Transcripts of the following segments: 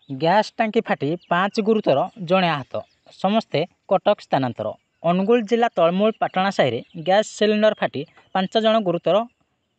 Gas ଟାଙ୍କି ଫାଟି 5 ଗୁରୁତର ଜଣେ ଆହତ ସମସ୍ତେ କଟକ ସ୍ଥାନାନ୍ତର। ଅନୁଗୁଳ ଜିଲ୍ଲା ତଳମୂଳ ପାଟଣା ସାହିରେ ଗ୍ୟାସ୍ ସିଲିଣ୍ଡର ଫାଟି 5 ଜଣ ଗୁରୁତର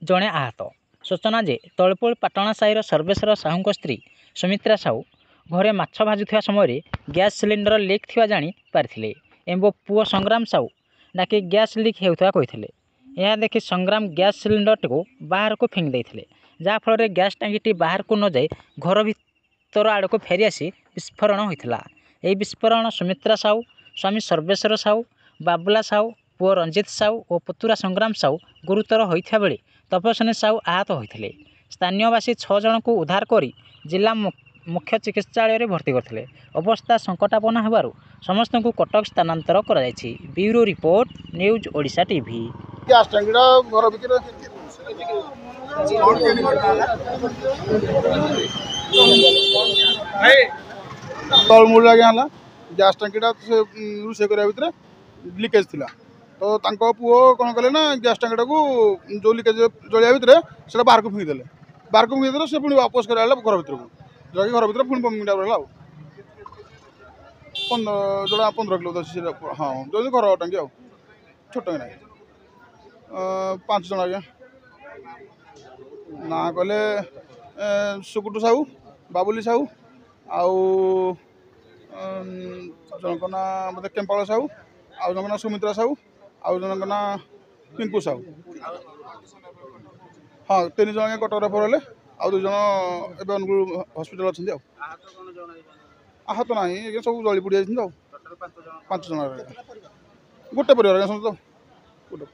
ଜଣେ ଆହତ। ସୂଚନା ଯେ ତଳମୂଳ ପାଟଣା ସାହିର ସର୍ବେଶ୍ୱର ସାହୁଙ୍କ ସ୍ତ୍ରୀ ସୁମିତ୍ରା ସାହୁ ଘରେ ମାଛ ଭାଜୁଥିବା ସମୟରେ ଗ୍ୟାସ୍ ସିଲିଣ୍ଡର ଲିକ୍ ଥିବା ଜାଣି ପାରିଥିଲେ ଏବଂ ପୁଅ ସଂଗ୍ରାମ ସାହୁ ଡାକି ଗ୍ୟାସ୍ ଲିକ୍ ହେଉଥିବା କହିଥିଲେ। ଏହା ଦେଖି ସଂଗ୍ରାମ ଗ୍ୟାସ୍ ସିଲିଣ୍ଡରଟିକୁ ବାହାରକୁ ଫିଙ୍ଗି ଦେଇଥିଲେ, ଯାହାଫଳରେ ଗ୍ୟାସ୍ ଟାଙ୍କିଟି ବାହାରକୁ ନ ଯାଇ ଘର ଭିତର ଆଡ଼କୁ ଫେରିଆସି ବିସ୍ଫୋରଣ ହୋଇଥିଲା। ଏହି ବିସ୍ଫୋରଣ ସୁମିତ୍ରା ସାହୁ, ସ୍ୱାମୀ ସର୍ବେଶ୍ୱର ସାହୁ, ବାବୁଲା ସାହୁ, ପୁଅ ରଞ୍ଜିତ ସାହୁ ଓ ପୁତୁରା ସଂଗ୍ରାମ ସାହୁ ଗୁରୁତର ହୋଇଥିବା ବେଳେ ତପସ୍ୱିନୀ ସାହୁ ଆହତ ହୋଇଥିଲେ। ସ୍ଥାନୀୟବାସୀ 6 ଜଣଙ୍କୁ ଉଦ୍ଧାର କରି ଜିଲ୍ଲା ମୁଖ୍ୟ ଚିକିତ୍ସାଳୟରେ ଭର୍ତ୍ତି କରିଥିଲେ। ଅବସ୍ଥା ସଙ୍କଟାପନ୍ନ ହେବାରୁ ସମସ୍ତଙ୍କୁ କଟକ ସ୍ଥାନାନ୍ତର କରାଯାଇଛି। Bureau report, news Odisha TV. Gas ଟାଙ୍କିଟା ଘର ଭିତରେ ତଳମୂଳ ଆଜ୍ଞା ହେଲା। ଗ୍ୟାସ୍ ଟାଙ୍କିଟା ସେ ରୋଷେଇ କରିବା ଭିତରେ ଲିକେଜ୍ ଥିଲା, ତ ତାଙ୍କ ପୁଅ କ'ଣ କଲେ ନା ଗ୍ୟାସ୍ ଟାଙ୍କିଟାକୁ ଯେଉଁ ଲିକେଜ୍ ଜଳିବା ଭିତରେ ସେଇଟା ବାହାରକୁ ଫିଙ୍ଗିଦେଲେ। ସେ ପୁଣି ବାପସ କରିବା ହେଲା ଘର ଭିତରକୁ, ଯାହାକି ଘର ଭିତରେ ପୁଣି ବମିଟା ରହିଲା। ଆଉ 15 କିଲୋ ଅଛି ସେଇଟା। ହଁ, ଯଦି ଘର ଟାଙ୍କି ଆଉ ଛୋଟ ନାହିଁ। 5 ଜଣ ଆଜ୍ଞା। ନା କହିଲେ ସୁକୁଟୁ ସାହୁ, ବାବୁଲି ସାହୁ, ଆଉ ଜଣଙ୍କ ନାଁ ବୋଧେ କେମ୍ପାଳ ସାହୁ, ଆଉ ଜଣଙ୍କ ନାଁ ସୁମିତ୍ରା ସାହୁ, ଆଉ ଜଣଙ୍କ ନାଁ ପିଙ୍କୁ ସାହୁ। ହଁ, 3 ଜଣ ଆଜ୍ଞା କଟକ ରେଫର ହେଲେ, ଆଉ 2 ଜଣ ଏବେ ଅନୁଗୁଳ ହସ୍ପିଟାଲ ଅଛନ୍ତି। ଆଉ ଆହତ ନାହିଁ ଆଜ୍ଞା, ସବୁ ଜଳି ପୋଡ଼ି ଯାଇଛନ୍ତି। ଆଉ 5 ଜଣ ଗୋଟେ ପରିବାର ଆଜ୍ଞା ସମସ୍ତେ। ଗୋଟେ